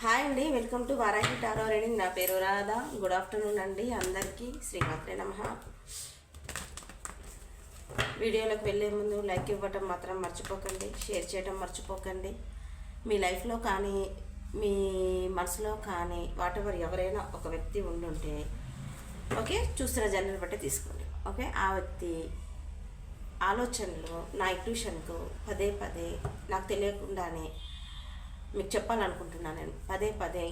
Hi అండి, welcome to Varahi tarot reading. నా పేరు రాధా. గుడ్ ఆఫ్టర్నూన్ అండి అందరికీ. శ్రీమాత్రే నమః. వీడియోలోకి వెళ్ళే ముందు లైక్ ఇవ్వటం మాత్రం మర్చిపోకండి, షేర్ చేయడం మర్చిపోకండి. మీ లైఫ్లో కానీ మీ మనసులో కానీ వాటెవర్ ఎవరైనా ఒక వ్యక్తి ఉండుంటే ఓకే, చూస్తున్న జనరల్ బట్టి తీసుకోండి. ఓకే, ఆ వ్యక్తి ఆలోచనలు నా ఇంట్యూషన్కు పదే పదే నాకు తెలియకుండానే మీకు చెప్పాలనుకుంటున్నాను. నేను పదే పదే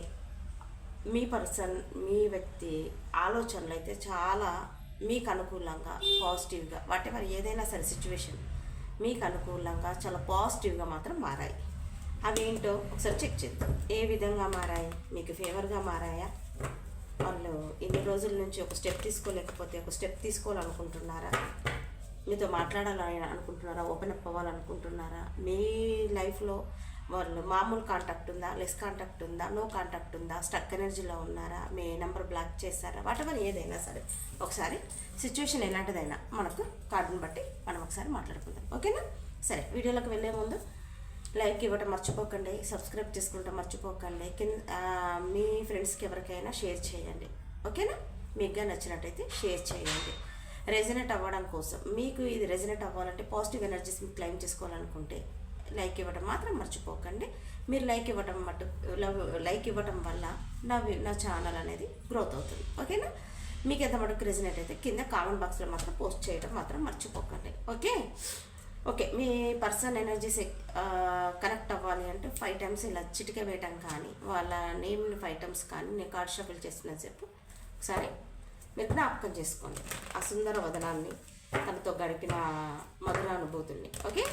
మీ పర్సన్, మీ వ్యక్తి ఆలోచనలు అయితే చాలా మీకు అనుకూలంగా పాజిటివ్గా వాటెవర్ ఏదైనా సరే సిచ్యువేషన్ మీకు అనుకూలంగా చాలా పాజిటివ్గా మాత్రం మారాయి. అవేంటో ఒకసారి చెక్ చేద్దాం. ఏ విధంగా మారాయి? మీకు ఫేవర్గా మారాయా? వాళ్ళు ఇన్ని రోజుల నుంచి ఒక స్టెప్ తీసుకోలేకపోతే ఒక స్టెప్ తీసుకోవాలనుకుంటున్నారా? మీతో మాట్లాడాలని అనుకుంటున్నారా? Open up అవ్వాలనుకుంటున్నారా? మీ లైఫ్లో వాళ్ళు మామూలు కాంటాక్ట్ ఉందా, లెస్ కాంటాక్ట్ ఉందా, నో కాంటాక్ట్ ఉందా, స్టక్ ఎనర్జీలో ఉన్నారా, మీ నెంబర్ బ్లాక్ చేశారా? వాటెవర్ ఏదైనా సరే ఒకసారి సిచ్యువేషన్ ఎలాంటిదైనా మనకు కార్డుని బట్టి మనం ఒకసారి మాట్లాడుకుందాం. ఓకేనా? సరే, వీడియోలోకి వెళ్ళే ముందు లైక్ ఇవ్వటం మర్చిపోకండి, సబ్స్క్రైబ్ చేసుకుంటాం మర్చిపోకండి. మీ ఫ్రెండ్స్కి ఎవరికైనా షేర్ చేయండి. ఓకేనా? మీకు నచ్చినట్టయితే షేర్ చేయండి. రెజనేట్ అవ్వడం కోసం, మీకు ఇది రెజనేట్ అవ్వాలంటే పాజిటివ్ ఎనర్జీస్ మీకు క్లైమ్ చేసుకోవాలనుకుంటే లైక్ ఇవ్వడం మాత్రం మర్చిపోకండి. మీరు లైక్ ఇవ్వటం వల్ల నా ఛానల్ అనేది గ్రోత్ అవుతుంది. ఓకేనా? మీకు ఎంత మటుకు రెజనేట్ అయితే కింద కామెంట్ బాక్స్లో మాత్రం పోస్ట్ చేయడం మాత్రం మర్చిపోకండి. ఓకే, మీ పర్సనల్ ఎనర్జీస్ కనెక్ట్ అవ్వాలి అంటే 5 టైమ్స్ ఇలా చిటిక వేయటం కానీ, వాళ్ళ నేమ్ని 5 టైమ్స్ కానీ నేను కార్డ్ షఫుల్ చేస్తున్నా చెప్పు ఒకసారి మీరు జ్ఞాపకం చేసుకోండి ఆ సుందర వదనాన్ని, తనతో గడిపిన మధుర అనుభూతుల్ని. ఓకే,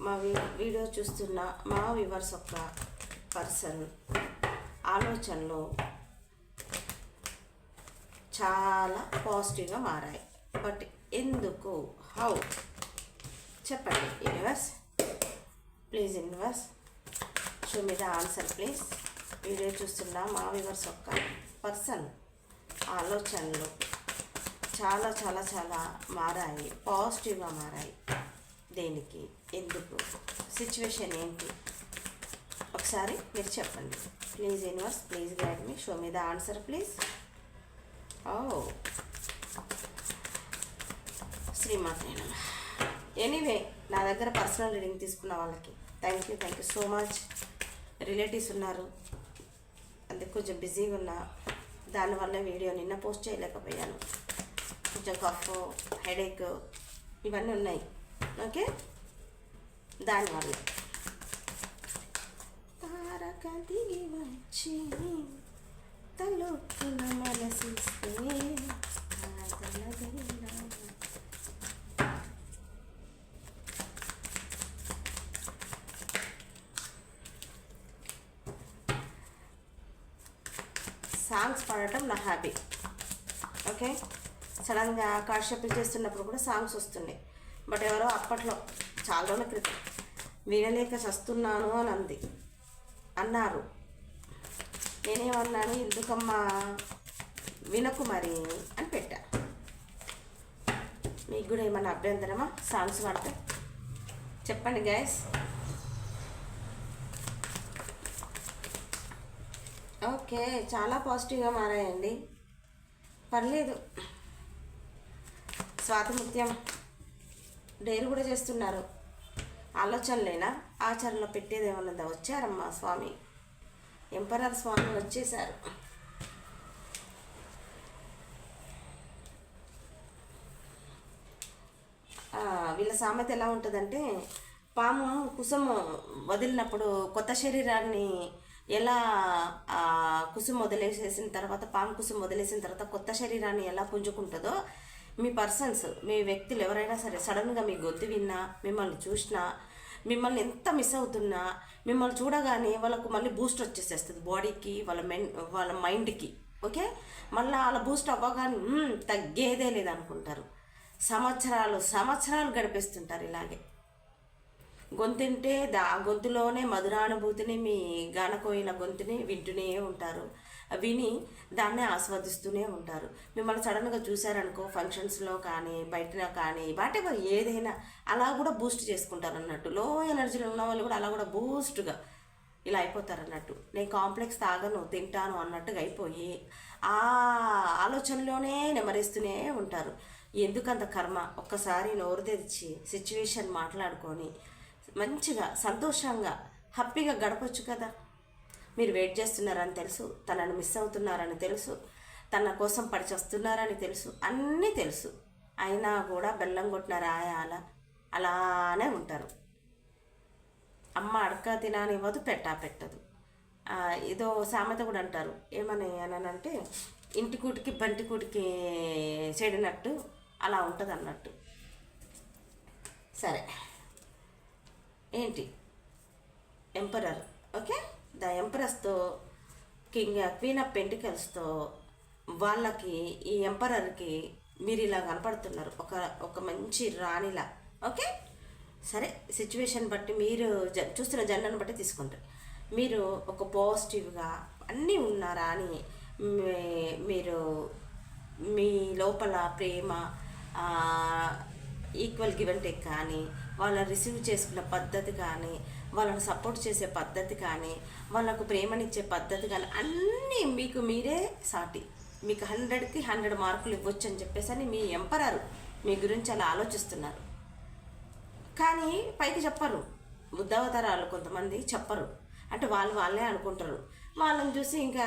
మా వీడియో చూస్తున్న మా వ్యూవర్స్ యొక్క పర్సన్ ఆలోచనలు చాలా పాజిటివ్గా మారాయి. బట్ ఎందుకు? హౌ? చెప్పండి universe. Please universe, show me the answer please. Video చూస్తున్న మా వ్యూవర్స్ యొక్క పర్సన్ ఆలోచనలు చాలా చాలా చాలా మారాయి, పాజిటివ్గా మారాయి. దేనికి? ఎందుకు? సిచ్యువేషన్ ఏంటి? ఒకసారి మీరు చెప్పండి please universe. Please guide me, show me the answer please. శ్రీమాత్రే నమః. ఎనీవే, నా దగ్గర పర్సనల్ రీడింగ్ తీసుకున్న వాళ్ళకి thank you so much. Relatives ఉన్నారు, అందుకే కొంచెం బిజీగా ఉన్నా, దానివల్ల వీడియో నిన్న పోస్ట్ చేయలేకపోయాను. కొంచెం కఫ్, హెడేక్ ఇవన్నీ ఉన్నాయి. ఓకే, దానివల్ల తారక దిగి వచ్చి తలుపుల మనసిస్తే సాంగ్స్ పాడటం నా హ్యాబీ. ఓకే, సడన్గా కార్డ్ షఫుల్ చేస్తున్నప్పుడు కూడా సాంగ్స్ వస్తున్నాయి. బట్ ఎవరో అప్పట్లో చాలా రోజుల క్రితం వినలేక చస్తున్నాను అని అన్నారు. నేనేమన్నాను, ఎందుకమ్మా వినకు మరి అని పెట్టా. మీకు కూడా ఏమన్నా అభ్యంతరమా సాంగ్స్ పాడితే? చెప్పండి గైస్. ఓకే, చాలా పాజిటివ్గా మారాయండి, పర్లేదు. స్వాతిముత్యం డైరీ కూడా చేస్తున్నారు. ఆలోచనలేనా? ఆచరణలో పెట్టేది ఏమన్నదా? వచ్చారమ్మా స్వామి, ఎంపరర్ స్వామి వచ్చేసారు. వీళ్ళ సామెత ఎలా ఉంటుందంటే, పాము కుసుము వదిలినప్పుడు కొత్త శరీరాన్ని ఎలా కుసుము వదిలేసేసిన తర్వాత, పాము కుసుము వదిలేసిన తర్వాత కొత్త శరీరాన్ని ఎలా పుంజుకుంటుందో, మీ పర్సన్స్, మీ వ్యక్తులు ఎవరైనా సరే సడన్గా మీ గొంతు విన్నా, మిమ్మల్ని చూసినా, మిమ్మల్ని ఎంత మిస్ అవుతున్నా, మిమ్మల్ని చూడగానే వాళ్ళకు మళ్ళీ బూస్ట్ వచ్చేసేస్తుంది బాడీకి, వాళ్ళ మైండ్కి. ఓకే, మళ్ళీ వాళ్ళ బూస్ట్ అవ్వగానే తగ్గేదే లేదనుకుంటారు. సంవత్సరాలు గడిపేస్తుంటారు ఇలాగే. గొంతుంటే గొంతులోనే మధురానుభూతిని, మీ గానకోయిల గొంతుని వింటూనే ఉంటారు. విని దాన్నే ఆస్వాదిస్తూనే ఉంటారు. మిమ్మల్ని సడన్గా చూశారనుకో ఫంక్షన్స్లో కానీ బయట కానీ వాటెవర్ ఏదైనా అలా కూడా బూస్ట్ చేసుకుంటారు అన్నట్టు. లో ఎనర్జీలో ఉన్న వాళ్ళు కూడా అలా కూడా బూస్ట్గా ఇలా అయిపోతారు అన్నట్టు. నేను కాంప్లెక్స్ తాగను తింటాను అన్నట్టుగా అయిపోయి ఆ ఆలోచనలోనే నెమరేస్తూనే ఉంటారు. ఎందుకంత కర్మ? ఒక్కసారి నోరు తెరిచి సిచ్యువేషన్ మాట్లాడుకొని మంచిగా సంతోషంగా హ్యాపీగా గడపచ్చు కదా. మీరు వెయిట్ చేస్తున్నారని తెలుసు, తనను మిస్ అవుతున్నారని తెలుసు, తన కోసం పడిచేస్తున్నారని తెలుసు, అన్నీ తెలుసు. అయినా కూడా బెల్లం కొట్టిన రాయాల అలానే ఉంటారు. అమ్మ అడక తిననివ్వదు, పెట్టదు. ఏదో సామెత కూడా అంటారు, ఏమని అంటే ఇంటి కూటికి బంటి కూటికి చెడినట్టు అలా ఉంటుంది అన్నట్టు. సరే ఏంటి ఎంపరర్, ఓకే, ద ఎంపరస్తో క్వీన్ ఆఫ్ పెంటికల్స్తో వాళ్ళకి ఈ ఎంపరర్కి మీరు ఇలా కనపడుతున్నారు ఒక మంచి రాణిలా. ఓకే, సరే సిచ్యువేషన్ బట్టి మీరు చూస్తున్న జెండర్ని బట్టి తీసుకుంటారు. మీరు ఒక పాజిటివ్గా అన్నీ ఉన్నారా అని మీరు మీ లోపల ప్రేమ ఈక్వల్ గివ్ అండ్ టేక్ కానీ, వాళ్ళని రిసీవ్ చేసుకున్న పద్ధతి కానీ, వాళ్ళని సపోర్ట్ చేసే పద్ధతి కానీ, వాళ్ళకు ప్రేమనిచ్చే పద్ధతి కానీ అన్నీ మీకు మీరే సాటి. మీకు 100కి 100 మార్కులు ఇవ్వచ్చు అని చెప్పేసి అని మీ ఎంపరర్ మీ గురించి అలా ఆలోచిస్తున్నారు. కానీ పైకి చెప్పరు. బుద్ధావతారాలు కొంతమంది చెప్పరు, అంటే వాళ్ళే అనుకుంటారు. వాళ్ళని చూసి ఇంకా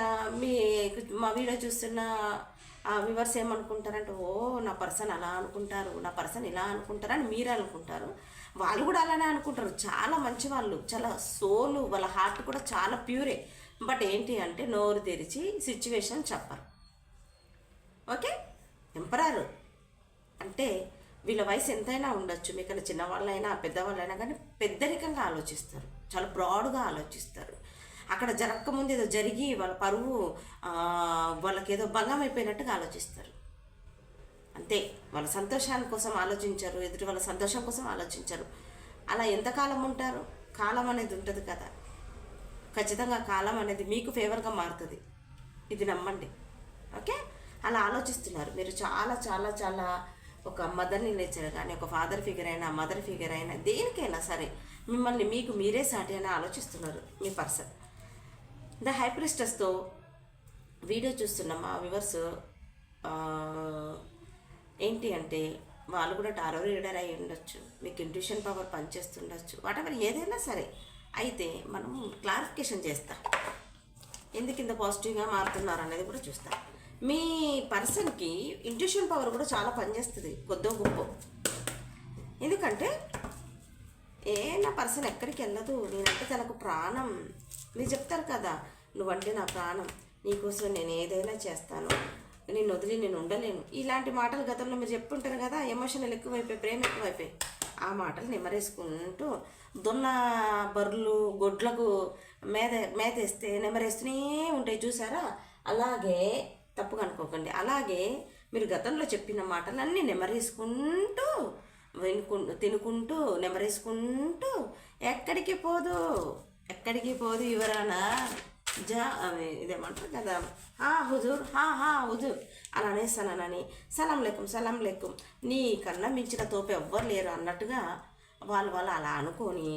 మా వీడియో చూస్తున్న వ్యూవర్స్ ఏమనుకుంటారంటే, ఓ నా పర్సన్ అలా అనుకుంటారు, నా పర్సన్ ఇలా అనుకుంటారు అని మీరు అనుకుంటారు. వాళ్ళు కూడా అలానే అనుకుంటారు. చాలా మంచి వాళ్ళు, చాలా సోలు, వాళ్ళ హార్ట్ కూడా చాలా ప్యూరే. బట్ ఏంటి అంటే నోరు తెరిచి సిచ్యువేషన్ చెప్పరు. ఓకే, ఎంపరర్ అంటే వీళ్ళ వయసు ఎంతైనా ఉండొచ్చు, మీకన్నా చిన్నవాళ్ళైనా పెద్దవాళ్ళైనా కానీ పెద్దరికంగా ఆలోచిస్తారు, చాలా బ్రాడ్గా ఆలోచిస్తారు. అక్కడ జరగకముందు ఏదో జరిగి వాళ్ళ పరువు వాళ్ళకి ఏదో భంగం అయిపోయినట్టుగా ఆలోచిస్తారు. అంతే, వాళ్ళ సంతోషాని కోసం ఆలోచించరు, ఎదుటి వాళ్ళ సంతోషం కోసం ఆలోచించరు. అలా ఎంతకాలం ఉంటారు? కాలం అనేది ఉంటుంది కదా, ఖచ్చితంగా కాలం అనేది మీకు ఫేవర్గా మారుతుంది, ఇది నమ్మండి. ఓకే, అలా ఆలోచిస్తున్నారు మీరు. చాలా చాలా చాలా ఒక మదర్ని నేచర్ కానీ, ఒక ఫాదర్ ఫిగర్ అయినా, మదర్ ఫిగర్ అయినా, దేనికైనా సరే మిమ్మల్ని మీకు మీరే సాటి అని ఆలోచిస్తున్నారు మీ పర్సన్. ద హై ప్రిస్టెస్తో వీడియో చూస్తున్న మా వ్యూవర్స్ ఏంటి అంటే వాళ్ళు కూడా టారో రీడర్ అయి ఉండొచ్చు, మీకు ఇంట్యూషన్ పవర్ పనిచేస్తుండొచ్చు, వాటెవర్ ఏదైనా సరే. అయితే మనం క్లారిఫికేషన్ చేస్తాం, ఎందుకు ఇంత పాజిటివ్గా మారుతున్నారు అనేది కూడా చూస్తాం. మీ పర్సన్కి ఇంట్యూషన్ పవర్ కూడా చాలా పనిచేస్తుంది కొద్దో గొప్ప. ఎందుకంటే నా పర్సన్ ఎక్కడికి వెళ్ళదు, నేనంటే తనకు ప్రాణం. మీరు చెప్తారు కదా, నువ్వంటే నా ప్రాణం, నీకోసం నేను ఏదైనా చేస్తాను, నేను వదిలి నేను ఉండలేను, ఇలాంటి మాటలు గతంలో మీరు చెప్పుంటారు కదా. ఎమోషనల్ ఎక్కువైపోయి, ప్రేమ ఎక్కువైపోయి ఆ మాటలు నెమరేసుకుంటూ దున్న బర్రెలు గొడ్లకు మేతేస్తే నెమరేస్తూనే ఉంటాయి చూసారా. అలాగే తప్పుగా అనుకోకండి, అలాగే మీరు గతంలో చెప్పిన మాటలన్నీ నెమరేసుకుంటూ తినుకుంటూ నెమరేసుకుంటూ ఎక్కడికి పోదు యువరానా ఇదేమంటారు కదా, హుజూర్ హుజూర్ అలా అనేస్తానని సలాం లేకుం నీ కన్నా మించిన తోపు ఎవ్వరు లేరు అన్నట్టుగా వాళ్ళు అలా అనుకొని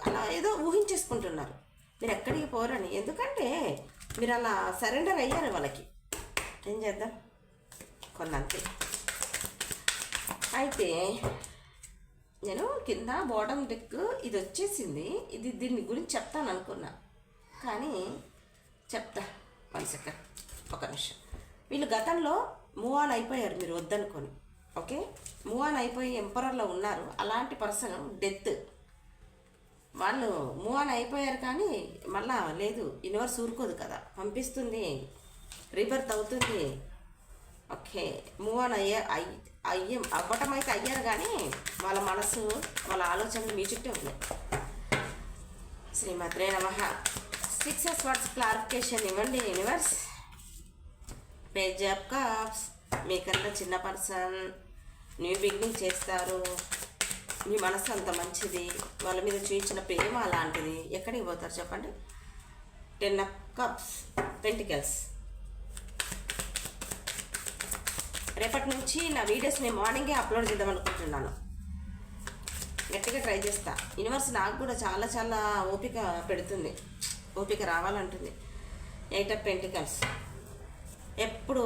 అలా ఏదో ఊహించేసుకుంటున్నారు. మీరు ఎక్కడికి పోరని, ఎందుకంటే మీరు అలా సరెండర్ అయ్యారు వాళ్ళకి. ఏం చేద్దాం, కొన్నంతే. అయితే నేను కింద బాటమ్ డెక్ ఇది వచ్చేసింది, దీని గురించి చెప్తాను అనుకున్నా, కానీ చెప్తా. 1 సెకండ్, ఒక నిమిషం. వీళ్ళు గతంలో మూవ్ ఆన్ అయిపోయారు మీరు వద్దనుకొని. ఓకే, మూవ్ ఆన్ అయిపోయి ఎంపరర్లో ఉన్నారు. అలాంటి పర్సన్ డెత్, వాళ్ళు మూవ్ ఆన్ అయిపోయారు కానీ మళ్ళా లేదు, యూనివర్స్ ఊరుకోదు కదా, పంపిస్తుంది, రీబర్త్ అవుతుంది. ఓకే, మూవ్ ఆన్ అవ్వటం అయితే అయ్యారు కానీ వాళ్ళ మనసు వాళ్ళ ఆలోచనలు మీ చుట్టే ఉన్నాయి. శ్రీమాత్రే నమః. 6 వర్డ్స్ క్లారిఫికేషన్ ఇవ్వండి యూనివర్స్. పేజ్ ఆఫ్ కప్స్, మీకన్నా చిన్న పర్సన్ న్యూ బిగినింగ్ చేస్తారు, మీ మనసు అంత మంచిది, వాళ్ళ మీద చూపించిన ప్రేమ అలాంటిది. ఎక్కడికి పోతారు చెప్పండి. 10 ఆఫ్ కప్స్ పెంటికల్స్, రేపటి నుంచి నా వీడియోస్ నేను మార్నింగే అప్లోడ్ చేద్దాం అనుకుంటున్నాను. గట్టిగా ట్రై చేస్తా. యూనివర్స్ నాకు కూడా చాలా చాలా ఓపిక పెడుతుంది, ఓపిక రావాలంటుంది. 8 ఆఫ్ పెంటికల్స్. ఎప్పుడు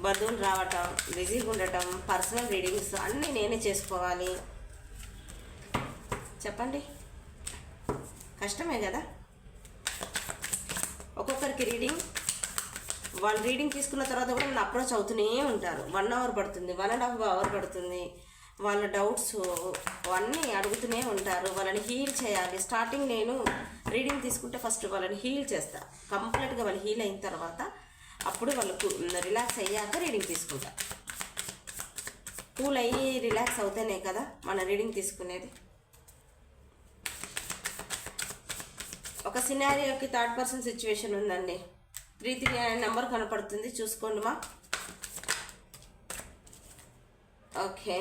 బంధువులు రావటం, బిజీగా ఉండటం, పర్సనల్ రీడింగ్స్ అన్నీ నేనే చేసుకోవాలి. చెప్పండి, కష్టమే కదా. ఒక్కొక్కరికి రీడింగ్, వాళ్ళు రీడింగ్ తీసుకున్న తర్వాత కూడా నన్ను అప్రోచ్ అవుతూనే ఉంటారు. 1 అవర్ పడుతుంది, 1.5 అవర్ పడుతుంది. వాళ్ళ డౌట్స్ అన్నీ అడుగుతూనే ఉంటారు. వాళ్ళని హీల్ చేయాలి. స్టార్టింగ్ నేను రీడింగ్ తీసుకుంటే ఫస్ట్ వాళ్ళని హీల్ చేస్తా. కంప్లీట్గా వాళ్ళు హీల్ అయిన తర్వాత అప్పుడు వాళ్ళకు రిలాక్స్ అయ్యాక రీడింగ్ తీసుకుంటా. కూల్ అయ్యి రిలాక్స్ అవుతేనే కదా మన రీడింగ్ తీసుకునేది. ఒక సినారియోకి 3rd పర్సన్ సిచ్యువేషన్ ఉందండి. 339 నెంబర్ కనపడుతుంది, చూసుకోండి మా. ఓకే,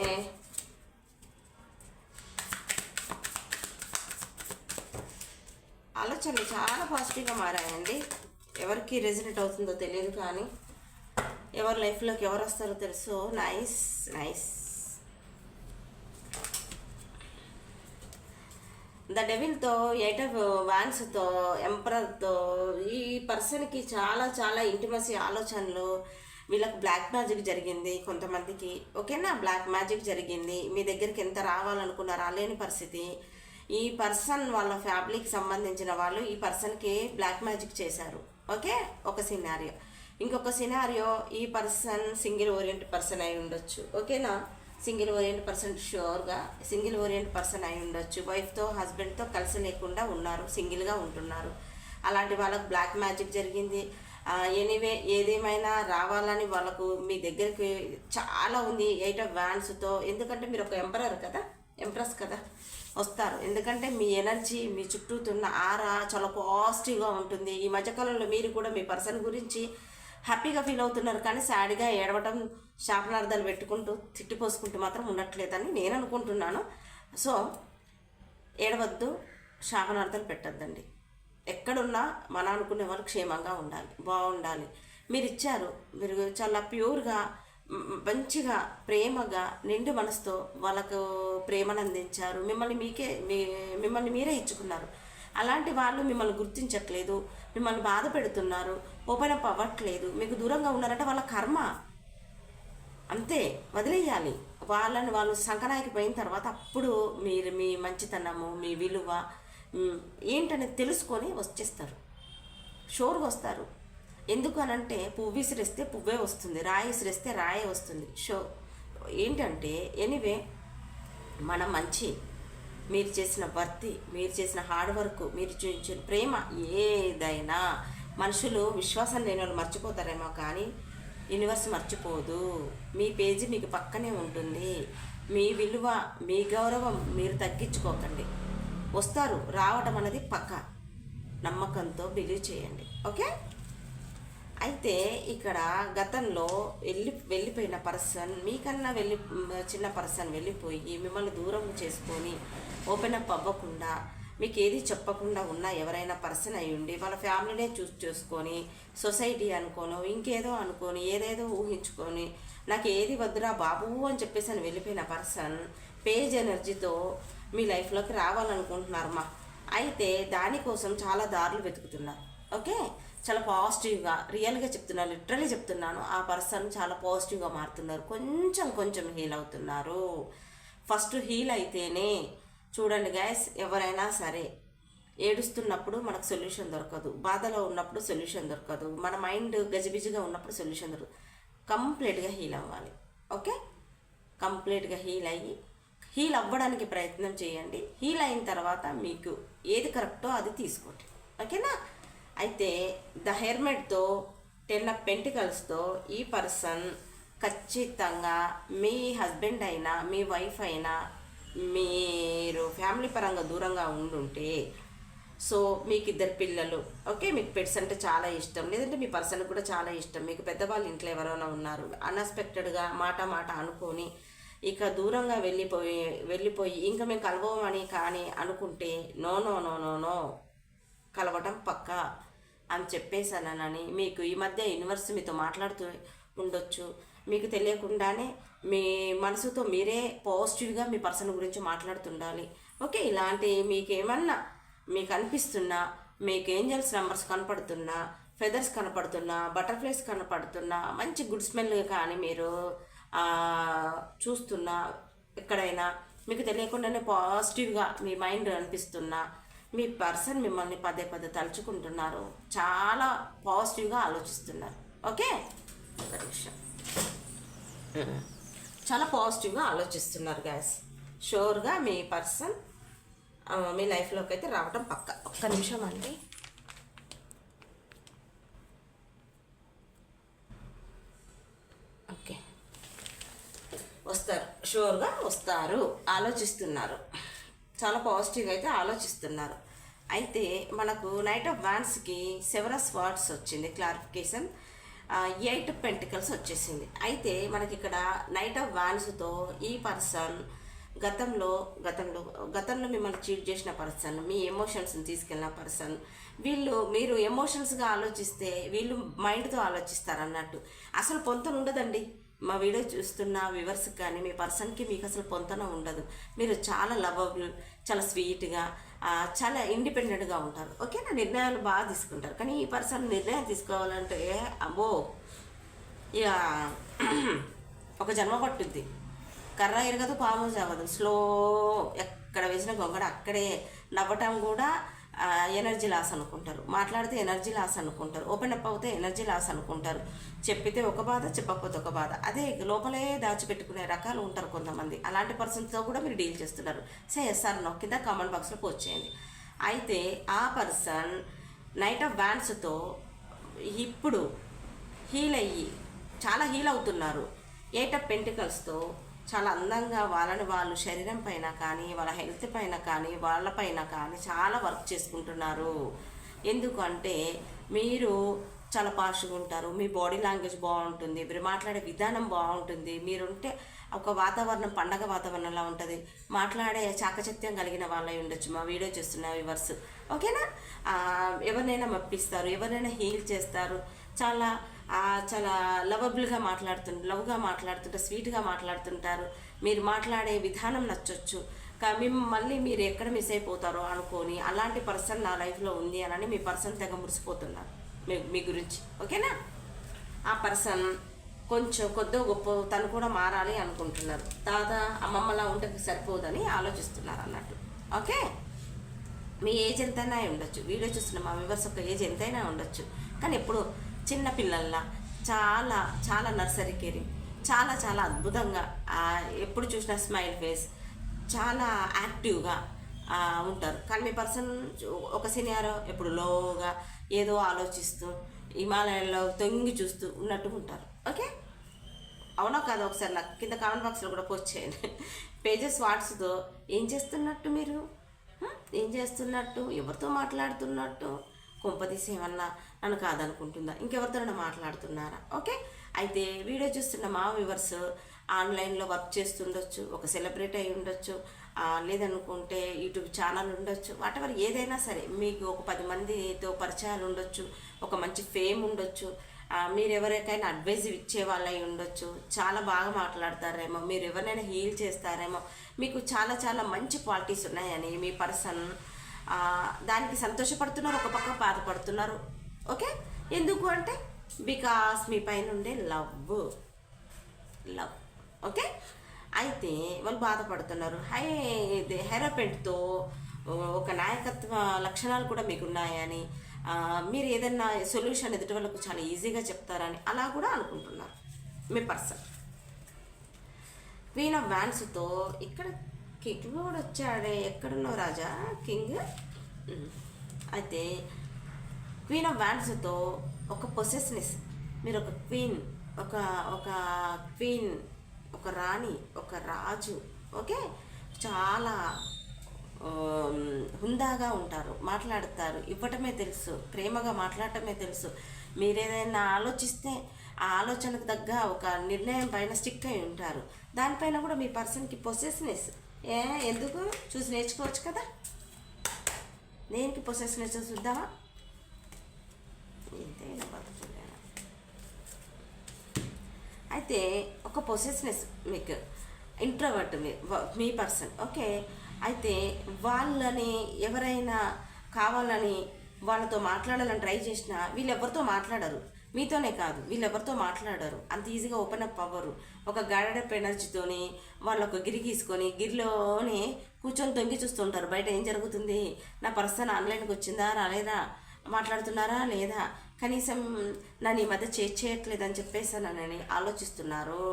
ఆలోచనలు చాలా పాజిటివ్గా మారాయండి. ఎవరికి రెజినేట్ అవుతుందో తెలియదు, కానీ ఎవరి లైఫ్లోకి ఎవరు వస్తారో తెలుసు. Nice nice. ద డెవిల్తో, 8 ఆఫ్ వాన్స్తో, ఎంపరర్తో ఈ పర్సన్కి చాలా చాలా ఇంటిమసీ ఆలోచనలు. వీళ్ళకి బ్లాక్ మ్యాజిక్ జరిగింది కొంతమందికి, ఓకేనా. బ్లాక్ మ్యాజిక్ జరిగింది. మీ దగ్గరికి ఎంత రావాలనుకున్నా రాలేని పరిస్థితి. ఈ పర్సన్ వాళ్ళ ఫ్యామిలీకి సంబంధించిన వాళ్ళు ఈ పర్సన్కి బ్లాక్ మ్యాజిక్ చేశారు, ఓకే. ఒక సినారియో. ఇంకొక సినారియో, ఈ పర్సన్ సింగిల్ ఓరియంట్ పర్సన్ అయి ఉండొచ్చు, ఓకేనా. సింగిల్ ఓరియంట్ పర్సన్, షూర్గా సింగిల్ ఓరియంట్ పర్సన్ అయి ఉండొచ్చు. వైఫ్తో హస్బెండ్తో కలిసి లేకుండా ఉన్నారు, సింగిల్గా ఉంటున్నారు. అలాంటి వాళ్ళకు బ్లాక్ మ్యాజిక్ జరిగింది. ఎనీవే, ఏదేమైనా రావాలని వాళ్ళకు మీ దగ్గరికి చాలా ఉంది 8 ఆఫ్ వాన్స్తో. ఎందుకంటే మీరు ఒక ఎంపరర్ కదా, ఎంప్రెస్ కదా, వస్తారు. ఎందుకంటే మీ ఎనర్జీ, మీ చుట్టూతున్న ఆరా చాలా పాజిటివ్గా ఉంటుంది. ఈ మధ్యకాలంలో మీరు కూడా మీ పర్సన్ గురించి హ్యాపీగా ఫీల్ అవుతున్నారు, కానీ సాడ్గా ఏడవటం, శాపనార్థాలు పెట్టుకుంటూ తిట్టిపోసుకుంటూ మాత్రం ఉండట్లేదని నేను అనుకుంటున్నాను. సో ఏడవద్దు, శాపనార్థాలు పెట్టద్దండి. ఎక్కడున్నా మన అనుకునే వాళ్ళు క్షేమంగా ఉండాలి, బాగుండాలి. మీరు ఇచ్చారు, మీరు చాలా ప్యూర్గా మంచిగా ప్రేమగా నిండు మనసుతో వాళ్ళకు ప్రేమను అందించారు. మిమ్మల్ని మీరే ఇచ్చుకున్నారు. అలాంటి వాళ్ళు మిమ్మల్ని గుర్తించట్లేదు, మిమ్మల్ని బాధ పెడుతున్నారు, ఓపెన్ అప్ అవ్వట్లేదు, మీకు దూరంగా ఉన్నారంటే వాళ్ళ కర్మ, అంతే, వదిలేయాలి. వాళ్ళని వాళ్ళు సంకనానికి పోయిన తర్వాత అప్పుడు మీరు మీ మంచితనము, మీ విలువ ఏంటనేది తెలుసుకొని వచ్చేస్తారు, షోర్గా వస్తారు. ఎందుకు అనంటే పువ్వు విసిరేస్తే పువ్వే వస్తుంది, రాయి విసిరేస్తే రాయే వస్తుంది. ఏంటంటే ఎనీవే, మన మంచి, మీరు చేసిన వర్తి, మీరు చేసిన హార్డ్ వర్క్, మీరు చూపించిన ప్రేమ ఏదైనా మనుషులు విశ్వాసం లేని వాళ్ళు మర్చిపోతారేమో, కానీ యూనివర్స్ మర్చిపోదు. మీ పేజీ మీకు పక్కనే ఉంటుంది. మీ విలువ, మీ గౌరవం మీరు తగ్గించుకోకండి. వస్తారు, రావటం అనేది పక్క. నమ్మకంతో బిలీవ్ చేయండి, ఓకే. అయితే ఇక్కడ గతంలో వెళ్ళిపోయిన పర్సన్, మీకన్నా చిన్న పర్సన్ వెళ్ళిపోయి మిమ్మల్ని దూరం చేసుకొని ఓపెన్ అప్ అవ్వకుండా మీకు ఏది చెప్పకుండా ఉన్న ఎవరైనా పర్సన్ అయి ఉండి వాళ్ళ ఫ్యామిలీనే చూసుకొని సొసైటీ అనుకోను, ఇంకేదో అనుకొని, ఏదేదో ఊహించుకొని నాకు ఏది వద్దురా బాబు అని చెప్పేసి అని వెళ్ళిపోయిన పర్సన్ పేజ్ ఎనర్జీతో మీ లైఫ్లోకి రావాలనుకుంటున్నారమ్మా. అయితే దానికోసం చాలా దారులు వెతుకుతున్నారు, ఓకే. చాలా పాజిటివ్గా, రియల్గా చెప్తున్నాను, లిటరలీ చెప్తున్నాను. ఆ పర్సన్ చాలా పాజిటివ్గా మారుతున్నారు, కొంచెం కొంచెం హీల్ అవుతున్నారు. ఫస్ట్ హీల్ అయితేనే, చూడండి గైస్, ఎవరైనా సరే ఏడుస్తున్నప్పుడు మనకు సొల్యూషన్ దొరకదు, బాధలో ఉన్నప్పుడు సొల్యూషన్ దొరకదు, మన మైండ్ గజిబిజిగా ఉన్నప్పుడు సొల్యూషన్ దొరకదు. కంప్లీట్గా హీల్ అవ్వాలి, ఓకే. కంప్లీట్గా హీల్ అవ్వడానికి ప్రయత్నం చేయండి. హీల్ అయిన తర్వాత మీకు ఏది కరెక్టో అది తీసుకోండి, ఓకేనా. అయితే ద హెర్మెట్తో, 10 ఆఫ్ పెంటికల్స్తో ఈ పర్సన్ ఖచ్చితంగా మీ హస్బెండ్ అయినా, మీ వైఫ్ అయినా, మీరు ఫ్యామిలీ పరంగా దూరంగా ఉండుంటే, సో మీకు 2 పిల్లలు, ఓకే. మీకు పెట్స్ అంటే చాలా ఇష్టం, లేదంటే మీ పర్సన్కి కూడా చాలా ఇష్టం, మీకు పెద్దవాళ్ళు ఇంట్లో ఎవరైనా ఉన్నారు, అన్ఎక్స్పెక్టెడ్గా మాట అనుకొని ఇక దూరంగా వెళ్ళిపోయి ఇంకా మేము కలవమని కానీ అనుకుంటే no no no no no, కలవటం పక్కా అని చెప్పేసానని మీకు ఈ మధ్య యూనివర్స్ మీతో మాట్లాడుతూ ఉండొచ్చు. మీకు తెలియకుండానే మీ మనసుతో మీరే పాజిటివ్గా మీ పర్సన్ గురించి మాట్లాడుతుండాలి. ఓకే, ఇలాంటి మీకేమన్నా మీకు అనిపిస్తున్నా, మీకు ఏంజల్స్ నెంబర్స్ కనపడుతున్నా, ఫెదర్స్ కనపడుతున్నా, బటర్ఫ్లైస్ కనపడుతున్నా, మంచి గుడ్ స్మెల్ కానీ మీరు చూస్తున్నా, ఎక్కడైనా మీకు తెలియకుండానే పాజిటివ్గా మీ మైండ్ అనిపిస్తున్నా, మీ పర్సన్ మిమ్మల్ని పదే పదే తలుచుకుంటున్నారు, చాలా పాజిటివ్గా ఆలోచిస్తున్నారు. ఓకే, ఒక నిమిషం. చాలా పాజిటివ్గా ఆలోచిస్తున్నారు గ్యాస్. షూర్గా మీ పర్సన్ మీ లైఫ్లోకి అయితే రావటం పక్క. ఒక్క నిమిషం అండి. ఓకే, వస్తారు, షూర్గా వస్తారు, ఆలోచిస్తున్నారు, చాలా పాజిటివ్గా అయితే ఆలోచిస్తున్నారు. అయితే మనకు నైట్ ఆఫ్ వాండ్స్కి 7 ఆఫ్ స్వార్డ్స్ వచ్చింది క్లారిఫికేషన్, 8 పెంటికల్స్ వచ్చేసింది. అయితే మనకి ఇక్కడ నైట్ ఆఫ్ వాండ్స్తో ఈ పర్సన్ గతంలో మిమ్మల్ని చీట్ చేసిన పర్సన్, మీ ఎమోషన్స్ని తీసుకెళ్ళిన పర్సన్, మీరు ఎమోషన్స్గా ఆలోచిస్తే వీళ్ళు మైండ్తో ఆలోచిస్తారు అన్నట్టు. అసలు పొంతన ఉండదండి. మా వీడియో చూస్తున్న వ్యూవర్స్కి కానీ మీ పర్సన్కి మీకు అసలు పొంతన ఉండదు. మీరు చాలా లవబుల్, చాలా స్వీట్గా, చాలా ఇండిపెండెంట్గా ఉంటారు. ఓకేనా, నిర్ణయాలు బాగా తీసుకుంటారు. కానీ ఈ పర్సన్ నిర్ణయం తీసుకోవాలంటే అబ్బో ఇక ఒక జన్మ పట్టుద్ది. కర్ర ఎరగదు, పాము చవదు, స్లో, ఎక్కడ వేసిన గొంగడ అక్కడే. నవ్వటం కూడా ఎనర్జీ లాస్ అనుకుంటారు, మాట్లాడితే ఎనర్జీ లాస్ అనుకుంటారు, ఓపెన్ అప్ అవుతే ఎనర్జీ లాస్ అనుకుంటారు, చెప్పితే ఒక బాధ, చెప్పకపోతే ఒక బాధ, అదే లోపలే దాచిపెట్టుకునే రకాలు ఉంటారు కొంతమంది. అలాంటి పర్సన్స్తో కూడా మీరు డీల్ చేస్తున్నారు. ఎస్ఆర్ నో కింద కామెంట్ బాక్స్లో పోస్ట్ చేయండి. అయితే ఆ పర్సన్ నైట్ ఆఫ్ వాండ్స్తో ఇప్పుడు హీల్ అయ్యి చాలా హీల్ అవుతున్నారు. 8 ఆఫ్ పెంటికల్స్తో చాలా అందంగా వాళ్ళు శరీరం పైన కానీ, వాళ్ళ హెల్త్ పైన కానీ, వాళ్ళపైన కానీ చాలా వర్క్ చేసుకుంటున్నారు. ఎందుకంటే మీరు చాలా పాష్గా ఉంటారు, మీ బాడీ లాంగ్వేజ్ బాగుంటుంది, మీరు మాట్లాడే విధానం బాగుంటుంది, మీరుంటే ఒక వాతావరణం పండగ వాతావరణంలా ఉంటుంది, మాట్లాడే చాకచక్యం కలిగిన వాళ్ళై ఉండొచ్చు మా వీడియో చూస్తున్న వ్యూవర్స్. ఓకేనా, ఎవరినైనా మప్పిస్తారు, ఎవరినైనా హీల్ చేస్తారు, చాలా లవబుల్గా లవ్గా మాట్లాడుతుంటారు, స్వీట్గా మాట్లాడుతుంటారు. మీరు మాట్లాడే విధానం నచ్చొచ్చు, మళ్ళీ మీరు ఎక్కడ మిస్ అయిపోతారో అనుకొని అలాంటి పర్సన్ నా లైఫ్లో ఉంది అని మీ పర్సన్ తెగ మురిసిపోతున్నారు మీ గురించి. ఓకేనా, ఆ పర్సన్ కొంచెం కొద్దో గొప్ప తను కూడా మారాలి అనుకుంటున్నారు. అమ్మమ్మలా ఉంటే సరిపోదని ఆలోచిస్తున్నారు అన్నట్టు. ఓకే, మీ ఏజ్ ఎంతైనా ఉండొచ్చు, వీడియో చూస్తున్న మా వ్యూవర్స్ ఒక ఏజ్ ఎంతైనా ఉండొచ్చు, కానీ ఎప్పుడు చిన్న పిల్లల్లా చాలా చాలా నర్సరీ కేరింగ్, చాలా చాలా అద్భుతంగా, ఎప్పుడు చూసినా స్మైల్ ఫేస్, చాలా యాక్టివ్గా ఉంటారు. కానీ మీ పర్సన్ ఒక సినియారో ఎప్పుడు లోగా ఏదో ఆలోచిస్తూ హిమాలయాల్లో తొంగి చూస్తూ ఉన్నట్టు ఉంటారు. ఓకే, అవునా కాదు, ఒకసారి నాకు కింద కామెంట్ బాక్స్లో కూడా పోస్ట్ చేయండి. పేజెస్ వాట్స్తో ఏం చేస్తున్నట్టు, మీరు ఏం చేస్తున్నట్టు, ఎవరితో మాట్లాడుతున్నట్టు, కొంపదీసి ఏమన్నా నన్ను కాదనుకుంటుందా, ఇంకెవరితోనైనా మాట్లాడుతున్నారా? ఓకే, అయితే వీడియో చూస్తున్న మా వ్యూవర్స్ ఆన్లైన్లో వర్క్ చేస్తుండొచ్చు, ఒక సెలబ్రిటీ అయి ఉండొచ్చు, లేదనుకుంటే యూట్యూబ్ ఛానల్ ఉండొచ్చు, వాటెవర్ ఏదైనా సరే మీకు ఒక 10 మందితో పరిచయాలు ఉండొచ్చు, ఒక మంచి ఫేమ్ ఉండొచ్చు, మీరు ఎవరికైనా అడ్వైజ్ ఇచ్చే వాళ్ళై ఉండొచ్చు, చాలా బాగా మాట్లాడతారేమో, మీరు ఎవరినైనా హీల్ చేస్తారేమో, మీకు చాలా చాలా మంచి క్వాలిటీస్ ఉన్నాయని మీ పర్సన్ దానికి సంతోషపడుతున్నారు, ఒక పక్క బాధపడుతున్నారు. ఓకే, ఎందుకు అంటే బికాస్ మీ పైన ఉండే లవ్. ఓకే, అయితే వాళ్ళు బాధపడుతున్నారు. హెరోపెంట్తో ఒక నాయకత్వ లక్షణాలు కూడా మీకు ఉన్నాయని, మీరు ఏదైనా సొల్యూషన్ ఎదుటి వాళ్ళకు చాలా ఈజీగా చెప్తారని అలా కూడా అనుకుంటున్నారు మీ పర్సన్. క్వీన్ ఆఫ్ వ్యాండ్స్తో ఇక్కడ కింగ్ కూడా వచ్చాడే, ఎక్కడున్నావు రాజా కింగ్. అయితే క్వీన్ ఆఫ్ వ్యాండ్స్తో ఒక పొసెస్నెస్, మీరు ఒక క్వీన్, ఒక క్వీన్, ఒక రాణి, ఒక రాజు. ఓకే, చాలా హుందాగా ఉంటారు, మాట్లాడతారు, ఇవ్వటమే తెలుసు, ప్రేమగా మాట్లాడటమే తెలుసు. మీరేదైనా ఆలోచిస్తే ఆ ఆలోచనకు తగ్గ ఒక నిర్ణయం పైన స్టిక్ అయి ఉంటారు. దానిపైన కూడా మీ పర్సన్కి పొసెస్నెస్. ఎందుకు చూసి నేర్చుకోవచ్చు కదా. దేనికి పొసెస్నెస్ చూద్దామా, ఎంతైనా బతుకులేనా. అయితే ఒక పొసెస్నెస్ మీకు ఇంట్రోవర్ట్ మీ పర్సన్. ఓకే, అయితే వాళ్ళని ఎవరైనా కావాలని వాళ్ళతో మాట్లాడాలని ట్రై చేసినా వీళ్ళు ఎవరితో మాట్లాడరు. మీతోనే కాదు, వీళ్ళెవరితో మాట్లాడరు, అంత ఈజీగా ఓపెన్ అప్ అవ్వరు. ఒక గాడప్ ఎనర్జీతోని వాళ్ళు ఒక గిరి గీసుకొని గిరిలోనే కూర్చొని తొంగి చూస్తుంటారు బయట ఏం జరుగుతుంది, నా పర్సన్ ఆన్లైన్కి వచ్చిందా రాలేదా, మాట్లాడుతున్నారా లేదా, కనీసం నన్ను ఈ మధ్య చేయట్లేదని చెప్పేసి నన్ను ఆలోచిస్తున్నారు.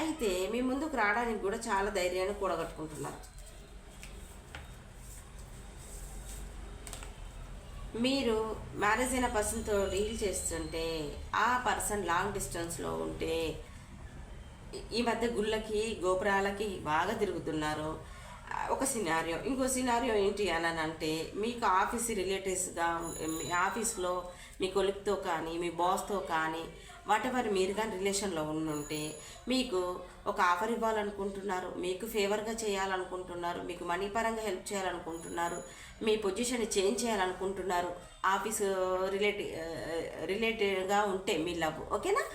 అయితే మీ ముందుకు రావడానికి కూడా చాలా ధైర్యాన్ని కూడగట్టుకుంటున్నారు. మీరు మ్యారేజ్ అయిన పర్సన్తో డీల్ చేస్తుంటే ఆ పర్సన్ లాంగ్ డిస్టెన్స్లో ఉంటే ఈ మధ్య గుళ్ళకి గోపురాలకి బాగా తిరుగుతున్నారు ఒక సినారియో. ఇంకో సినారియో ఏంటి అని అంటే మీకు ఆఫీస్ రిలేటివ్స్గా మీ ఆఫీస్లో మీ కొలిక్తో కానీ మీ బాస్తో కానీ వాటెవర్ మీరు కానీ రిలేషన్లో ఉండుంటే మీకు ఒక ఆఫర్ ఇవ్వాలనుకుంటున్నారు, మీకు ఫేవర్గా చేయాలనుకుంటున్నారు, మీకు మనీ పరంగా హెల్ప్ చేయాలనుకుంటున్నారు, మీ పొజిషన్ చేంజ్ చేయాలనుకుంటున్నారు. ఆఫీస్ రిలేటెడ్గా ఉంటే మీ లవ్, ఓకేనా,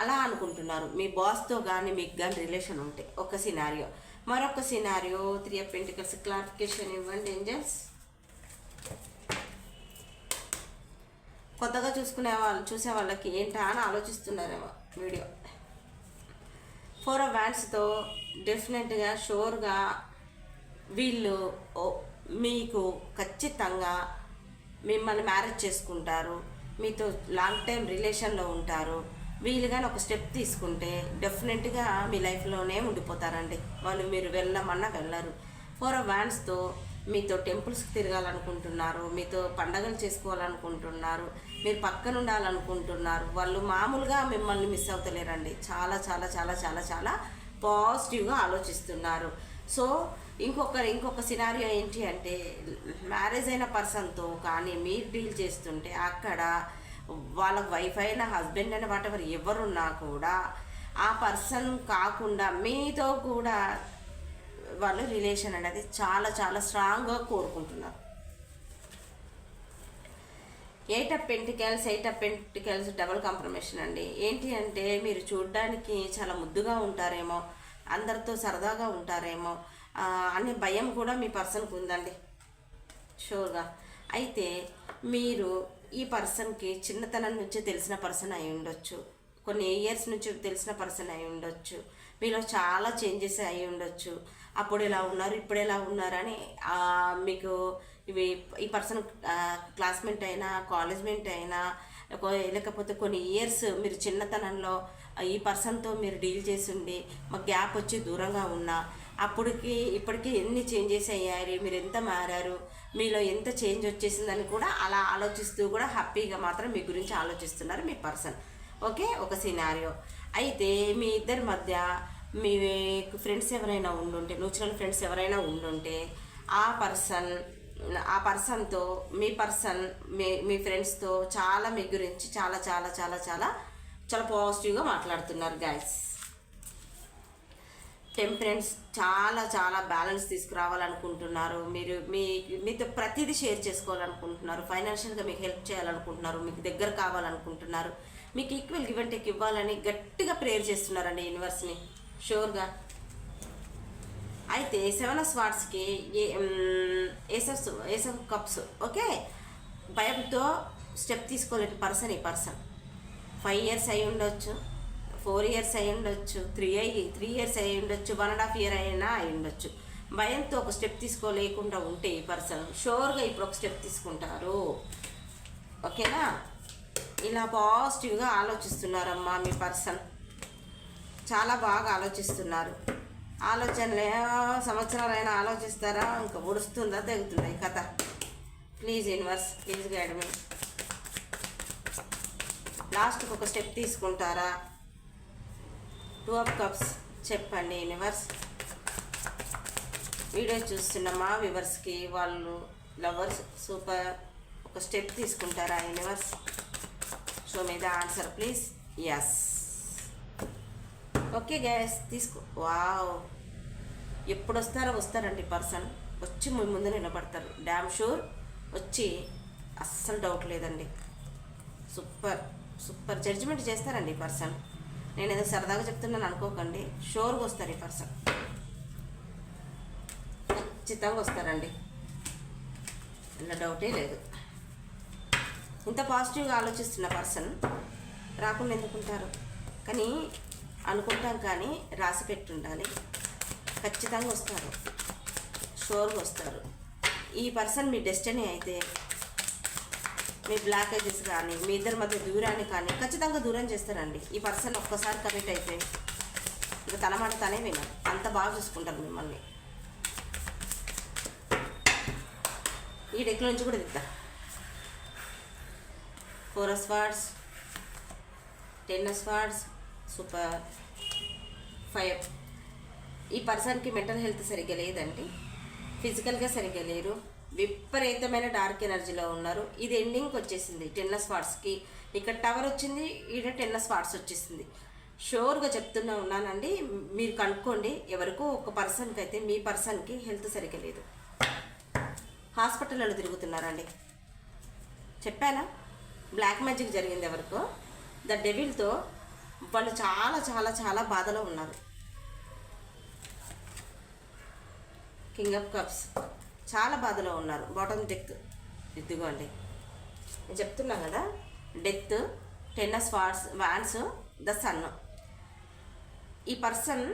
అలా అనుకుంటున్నారు. మీ బాస్తో కానీ మీకు కానీ రిలేషన్ ఉంటే ఒక సినారియో. మరొక సినారియో 3 of Pentacles క్లారిఫికేషన్ ఇవ్వండి ఏంజల్స్. కొత్తగా చూసే వాళ్ళకి ఏంటా అని ఆలోచిస్తున్నారేమో వీడియో. 4 of Wandsతో డెఫినెట్గా షూర్గా వీళ్ళు మీకు ఖచ్చితంగా మిమ్మల్ని మ్యారేజ్ చేసుకుంటారు, మీతో లాంగ్ టైం రిలేషన్లో ఉంటారు. వీళ్ళు కానీ ఒక స్టెప్ తీసుకుంటే డెఫినెట్గా మీ లైఫ్లోనే ఉండిపోతారండి వాళ్ళు. మీరు వెళ్ళమన్నా వెళ్ళరు. 4 of Wandsతో మీతో టెంపుల్స్కి తిరగాలనుకుంటున్నారు, మీతో పండగలు చేసుకోవాలనుకుంటున్నారు, మీరు పక్కన ఉండాలనుకుంటున్నారు. వాళ్ళు మామూలుగా మిమ్మల్ని మిస్ అవుతలేరండి. చాలా చాలా చాలా చాలా చాలా పాజిటివ్గా ఆలోచిస్తున్నారు. సో ఇంకొక సినారియో ఏంటి అంటే మ్యారేజ్ అయిన పర్సన్తో కానీ మీరు డీల్ చేస్తుంటే అక్కడ వాళ్ళ వైఫ్ అయినా హస్బెండ్ అయినా వాటెవర్ ఎవరున్నా కూడా ఆ పర్సన్ కాకుండా మీతో కూడా వాళ్ళు రిలేషన్ అనేది చాలా చాలా స్ట్రాంగ్గా కోరుకుంటున్నారు. 8 of Pentacles డబుల్ కాంప్రమేషన్ అండి. ఏంటి అంటే మీరు చూడడానికి చాలా ముద్దుగా ఉంటారేమో, అందరితో సరదాగా ఉంటారేమో అనే భయం కూడా మీ పర్సన్కి ఉందండి షూర్గా. అయితే మీరు ఈ పర్సన్కి చిన్నతనం నుంచి తెలిసిన పర్సన్ అయి ఉండొచ్చు, కొన్ని ఇయర్స్ నుంచి తెలిసిన పర్సన్ అయి ఉండొచ్చు, మీలో చాలా చేంజెస్ అయి ఉండొచ్చు. అప్పుడు ఎలా ఉన్నారు ఇప్పుడు ఎలా ఉన్నారని మీకు ఈ పర్సన్ క్లాస్మేట్ అయినా కాలేజ్ మేట్ అయినా లేకపోతే కొన్ని ఇయర్స్ మీరు చిన్నతనంలో ఈ పర్సన్తో మీరు డీల్ చేసి ఉండి మాకు గ్యాప్ వచ్చి దూరంగా ఉన్నా ఇప్పటికీ ఎన్ని చేంజెస్ అయ్యారు, మీరు ఎంత మారారు, మీలో ఎంత చేంజ్ వచ్చేసిందని కూడా అలా ఆలోచిస్తూ కూడా హ్యాపీగా మాత్రం మీ గురించి ఆలోచిస్తున్నారు మీ పర్సన్. ఓకే, ఒక సినారియో. అయితే మీ ఇద్దరి మధ్య మీ ఫ్రెండ్స్ ఎవరైనా ఉండుంటే, న్యూట్రల్ ఫ్రెండ్స్ ఎవరైనా ఉండుంటే ఆ పర్సన్తో మీ పర్సన్ మీ ఫ్రెండ్స్తో చాలా మీ గురించి చాలా చాలా చాలా చాలా చాలా పాజిటివ్గా మాట్లాడుతున్నారు గైస్. టెంపరెన్స్, చాలా చాలా బ్యాలెన్స్ తీసుకురావాలనుకుంటున్నారు. మీతో ప్రతిదీ షేర్ చేసుకోవాలనుకుంటున్నారు, ఫైనాన్షియల్గా మీకు హెల్ప్ చేయాలనుకుంటున్నారు, మీకు దగ్గర కావాలనుకుంటున్నారు, మీకు ఈక్వల్ గివ్ అండ్ టేక్ ఇవ్వాలని గట్టిగా ప్రేయర్ చేస్తున్నారండి యూనివర్స్ని షూర్గా. అయితే 7 of Swordsకి ఏస్ ఆఫ్ కప్స్. ఓకే, భయంతో స్టెప్ తీసుకోలేని పర్సన్ ఈ పర్సన్ 5 years అయి ఉండొచ్చు, 4 years అయి ఉండొచ్చు, 3 years అయి ఉండొచ్చు, 1.5 year అయినా అయి ఉండొచ్చు. భయంతో ఒక స్టెప్ తీసుకోలేకుండా ఉంటే ఈ పర్సన్ షూర్గా ఇప్పుడు ఒక స్టెప్ తీసుకుంటారు. ఓకేనా, ఇలా పాజిటివ్గా ఆలోచిస్తున్నారమ్మా మీ పర్సన్. చాలా బాగా ఆలోచిస్తున్నారు. ఆలోచనలు సంవత్సరాలైనా ఆలోచిస్తారా, ఇంకా ఉడుస్తుందా తెగుతుందా ఈ కథ. Please universe, please guide me. లాస్ట్కి ఒక స్టెప్ తీసుకుంటారా? 2 of Cups చెప్పండి యూనివర్స్. వీడియో చూస్తున్నమా వ్యూవర్స్కి వాళ్ళు లవర్స్ సూపర్, ఒక స్టెప్ తీసుకుంటారా universe? Show me the answer please. Yes, okay గ్యాస్ తీసుకో. వావ్, ఎప్పుడు వస్తారండి పర్సన్, వచ్చి మీ ముందు నిలబడతారు డ్యామ్ షూర్, వచ్చి అస్సలు డౌట్ లేదండి. సూపర్ జడ్జిమెంట్ చేస్తారండి పర్సన్. నేను ఏదో సరదాగా చెప్తున్నాను అనుకోకండి, షోర్గా వస్తారు ఈ పర్సన్, ఖచ్చితంగా వస్తారండి, అన్న డౌటే లేదు. ఇంత పాజిటివ్గా ఆలోచిస్తున్న పర్సన్ రాకుండా ఎందుకుంటారు? కానీ అనుకుంటాం, కానీ రాసి పెట్టుండాలి. ఖచ్చితంగా వస్తారు, షోర్గా వస్తారు. ఈ పర్సన్ మీ డెస్టినీ అయితే మీ బ్లాకేజెస్ కానీ మీ ఇద్దరి మధ్య దూరాన్ని కానీ ఖచ్చితంగా దూరం చేస్తారండి. ఈ పర్సన్ ఒక్కసారి కమిట్ అయితే ఇంకా తన మాట తనే వినాలి, అంత బాగా చూసుకుంటారు మిమ్మల్ని. ఈ డెక్లో నుంచి కూడా తిద్దా 4 of Swords, 10 of Swords, super 5. ఈ పర్సన్కి మెంటల్ హెల్త్ సరిగ్గా లేదండి, ఫిజికల్గా సరిగ్గా లేరు, విపరీతమైన డార్క్ ఎనర్జీలో ఉన్నారు. ఇది ఎండింగ్కి వచ్చేసింది 10 of Swordsకి. ఇక్కడ టవర్ వచ్చింది, ఈడ 10 of Swords వచ్చేసింది. షూర్గా చెప్తున్నా ఉన్నానండి, మీరు కనుక్కోండి. ఎవరికో ఒక పర్సన్కి అయితే మీ పర్సన్కి హెల్త్ సరిగ్గా లేదు, హాస్పిటల్లో తిరుగుతున్నారండి. చెప్పానా? బ్లాక్ మ్యాజిక్ జరిగింది ఎవరికో, ద డెవిల్తో వాళ్ళు చాలా చాలా చాలా బాధలో ఉన్నారు. కింగ్ ఆఫ్ కప్స్ చాలా బాధలో ఉన్నారు. బాటమ్ డెత్, ఇదిగోండి నేను చెప్తున్నా కదా, death, 10 of Swords, wands, the sun. ఈ పర్సన్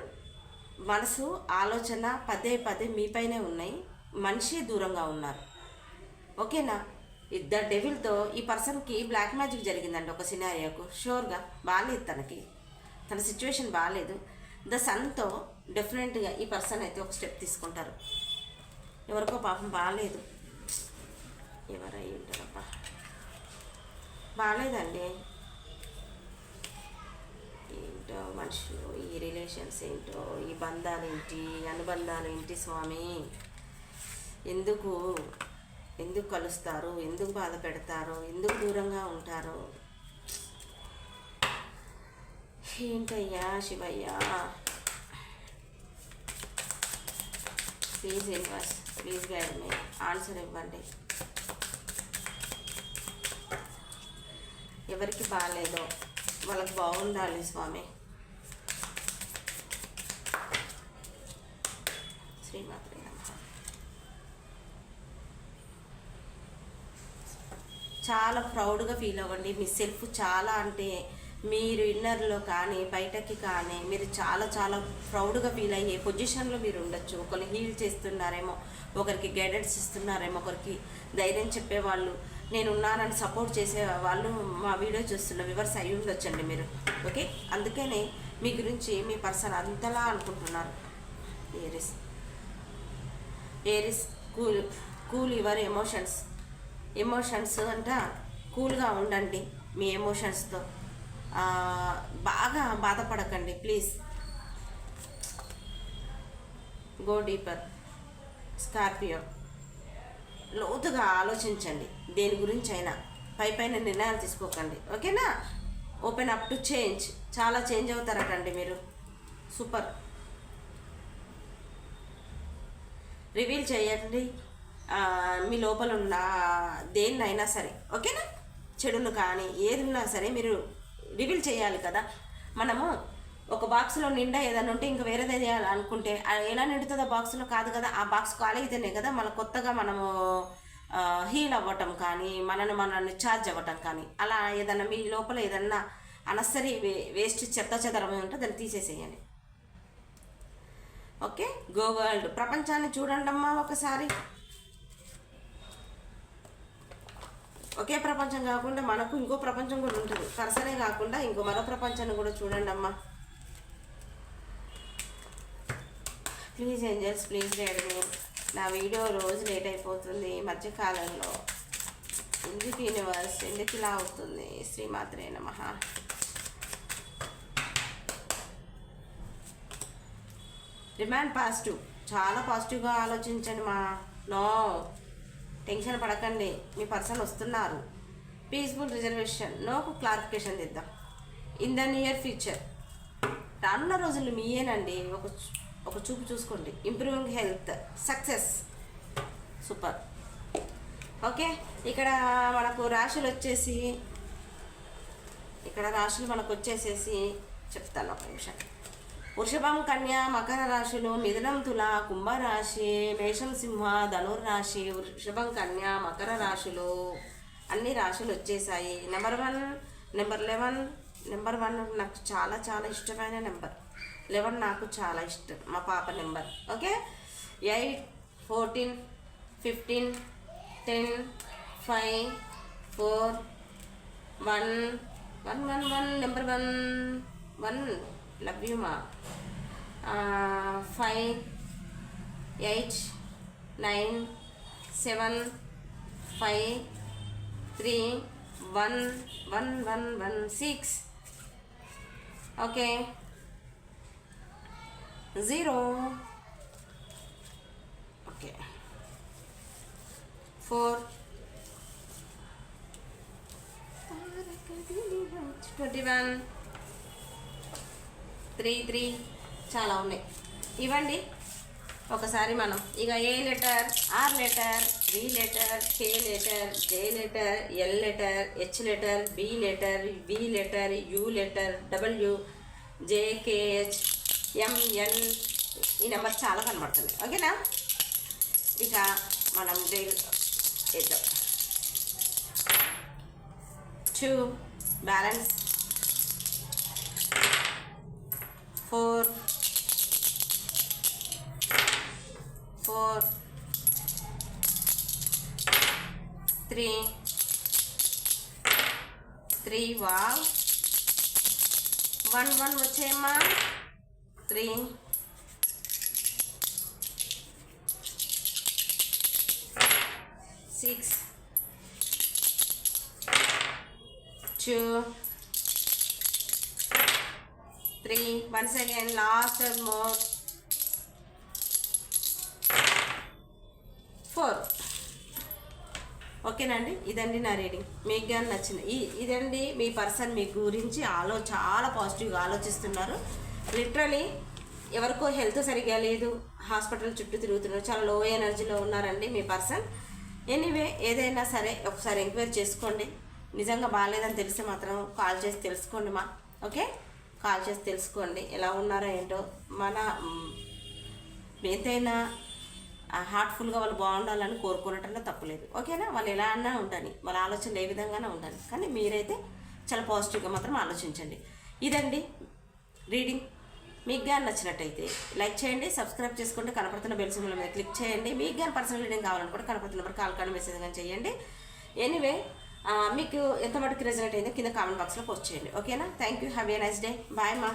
మనసు ఆలోచన పదే పదే మీపైనే ఉన్నాయి, మనిషి దూరంగా ఉన్నారు. ఓకేనా? ద డెవిల్తో ఈ పర్సన్కి బ్లాక్ మ్యాజిక్ జరిగిందండి ఒక సినారియోకు. షూర్గా బాగాలేదు, తన సిచ్యువేషన్ బాగాలేదు. ద సన్తో డెఫినెట్గా ఈ పర్సన్ అయితే ఒక స్టెప్ తీసుకుంటారు. ఎవరికో పాపం బాగాలేదు, ఎవరై ఉంటారబ్బా, బాగాలేదండి. ఏంటో మనుషులు, ఈ రిలేషన్స్ ఏంటో, ఈ బంధాలు ఏంటి, అనుబంధాలు ఏంటి స్వామి, ఎందుకు కలుస్తారు, ఎందుకు బాధ పెడతారు, ఎందుకు దూరంగా ఉంటారు, ఏంటయ్యా Shivayya. Please universe, please guide me, answer ఇవ్వండి. ఎవరికి బాగాలేదో వాళ్ళకి బాగుండాలి స్వామి. శ్రీమాత్రే నమః. చాలా ప్రౌడ్గా ఫీల్ అవ్వండి. మీ సెల్ఫ్ చాలా, అంటే మీరు ఇన్నర్లో కానీ బయటకి కానీ మీరు చాలా చాలా ప్రౌడ్గా ఫీల్ అయ్యే పొజిషన్లో మీరు ఉండొచ్చు. ఒకరు హీల్ చేస్తున్నారేమో, ఒకరికి గైడెన్స్ ఇస్తున్నారేమో, ఒకరికి ధైర్యం చెప్పేవాళ్ళు, నేనున్నానని సపోర్ట్ చేసే వాళ్ళు మా వీడియో చూస్తున్న వివర్స్ అయి ఉండొచ్చండి మీరు. ఓకే, అందుకనే మీ గురించి మీ పర్సన్ అంతలా అనుకుంటున్నారు. ఏరిస్ కూల్ యువర్ ఎమోషన్స్ అంట, కూల్గా ఉండండి మీ ఎమోషన్స్తో. బాగా బాధపడకండి ప్లీజ్. Go deeper. స్కార్పియో, లోతుగా ఆలోచించండి దేని గురించి అయినా, పైన నిర్ణయాలు తీసుకోకండి. ఓకేనా? ఓపెన్ అప్ టు చేంజ్, చాలా చేంజ్ అవుతారటండి మీరు. సూపర్. రివీల్ చేయండి మీ లోపల ఉన్న దేన్నైనా సరే. ఓకేనా? చెడును కానీ ఏది ఉన్నా సరే మీరు రివీల్ చేయాలి కదా. మనము ఒక బాక్స్లో నిండా ఏదైనా ఉంటే ఇంకా వేరేది చేయాలి అనుకుంటే ఎలా నిండుతుందో బాక్స్లో కాదు కదా. ఆ బాక్స్ ఖాళీ అయితేనే కదా మన కొత్తగా మనము హీల్ అవ్వటం కానీ మనల్ని ఛార్జ్ అవ్వటం కానీ. అలా ఏదన్నా మీ లోపల ఏదన్నా అనవసరి వేస్ట్ చెత్త చెదరం ఉంటే దాన్ని తీసేసేయండి. Okay, go world. ప్రపంచాన్ని చూడండి అమ్మా ఒకసారి. ఒకే ప్రపంచం కాకుండా మనకు ఇంకో ప్రపంచం కూడా ఉంటుంది. పర్సనే కాకుండా ఇంకో మరో ప్రపంచాన్ని కూడా చూడండి అమ్మా. ప్లీజ్ ఏంజల్స్, ప్లీజ్ గైడ్ మీ. నా వీడియో రోజు లేట్ అయిపోతుంది మధ్యకాలంలో. ఎందుకు యూనివర్స్, ఎందుకు ఇలా అవుతుంది? శ్రీమాత్రే నమః. రిమాండ్ పాజిటివ్, చాలా పాజిటివ్గా ఆలోచించండి మా. నో టెన్షన్ పడకండి, మీ పర్సన్ వస్తున్నారు. పీస్ఫుల్ రిజర్వేషన్, నోకు క్లారిఫికేషన్ తెద్దాం. ఇన్ ద నియర్ ఫ్యూచర్, రానున్న రోజులు మీయేనండి. ఒక చూపు చూసుకోండి. Improving health, success. Super. Okay, ఇక్కడ మనకు రాశులు వచ్చేసి, మనకు వచ్చేసేసి చెప్తాను ఒక నిమిషం. వృషభం, కన్య, మకర రాశులు, మిథునం, తుల, కుంభరాశి, మేషం, సింహ, ధనుర్రాశి, వృషభం, కన్య, మకర రాశులు అన్ని రాశులు వచ్చేసాయి. నెంబర్ 11 నెంబర్ 1 నాకు చాలా చాలా ఇష్టమైన నెంబర్ 11. నాకు చాలా ఇష్టం మా పాప number. Okay, 8, 14, 15, 10, 5, 4, 1, 1, 1, 1, number 1 love you మా. 5, 8, 9, 7, 5, 3, 1, 1, 1, 1, 6. ఓకే, 0. ఓకే, 4, 21, 3. చాలా ఉన్నాయి. ఇవ్వండి ఒకసారి మనం ఇక A letter, R letter, B letter, K letter, J letter, L letter, H letter, B letter, V letter, U letter, W, J, K, H, M, N, ఈ number చాలా కనబడుతుంది. ఓకేనా, ఇక మనం వేద్దాం. 2 బ్యాలెన్స్, 4, 3. వావ్, 1 వచ్చేయమ్మా. 3, 6, 2, 3. Once again, last and more. 4. ఓకేనండి, ఇదండి నా రీడింగ్. మీకు కానీ నచ్చింది ఇదండి. మీ పర్సన్ మీ గురించి చాలా పాజిటివ్గా ఆలోచిస్తున్నారు. లిటరలీ ఎవరికో హెల్త్ సరిగ్గా లేదు, హాస్పిటల్ చుట్టూ తిరుగుతున్నారు, చాలా లో ఎనర్జీలో ఉన్నారండి మీ పర్సన్. ఎనీవే, ఏదైనా సరే ఒకసారి ఎంక్వైరీ చేసుకోండి. నిజంగా బాగాలేదని తెలిస్తే మాత్రం కాల్ చేసి తెలుసుకోండి మా. ఓకే, కాల్ చేసి తెలుసుకోండి ఎలా ఉన్నారో ఏంటో. మన ఎంతైనా హార్ట్ఫుల్గా వాళ్ళు బాగుండాలని కోరుకున్నట్టన్నా తప్పులేదు. ఓకేనా, వాళ్ళు ఎలా అన్నా ఉండాలి, వాళ్ళ ఆలోచనలు ఏ విధంగానే ఉండాలి, కానీ మీరైతే చాలా పాజిటివ్గా మాత్రం ఆలోచించండి. ఇదండి రీడింగ్. మీకు కానీ నచ్చినట్టయితే లైక్ చేయండి, సబ్స్క్రైబ్ చేసుకుంటే కనపడుతున్న బెల్ సింబల్ మీద క్లిక్ చేయండి. మీకు కానీ పర్సనల్ రీడింగ్ కావాలనుకుంటే కనపడుతున్న నెంబర్ కాల్ కానీ మెసేజ్ కానీ చేయండి. ఎనీవే, మీకు ఎంత మటుకు రెజనేట్ అయిందో కింద కామెంట్ బాక్స్లో పోస్ట్ చేయండి. ఓకేనా, thank you, have a nice day, bye మా.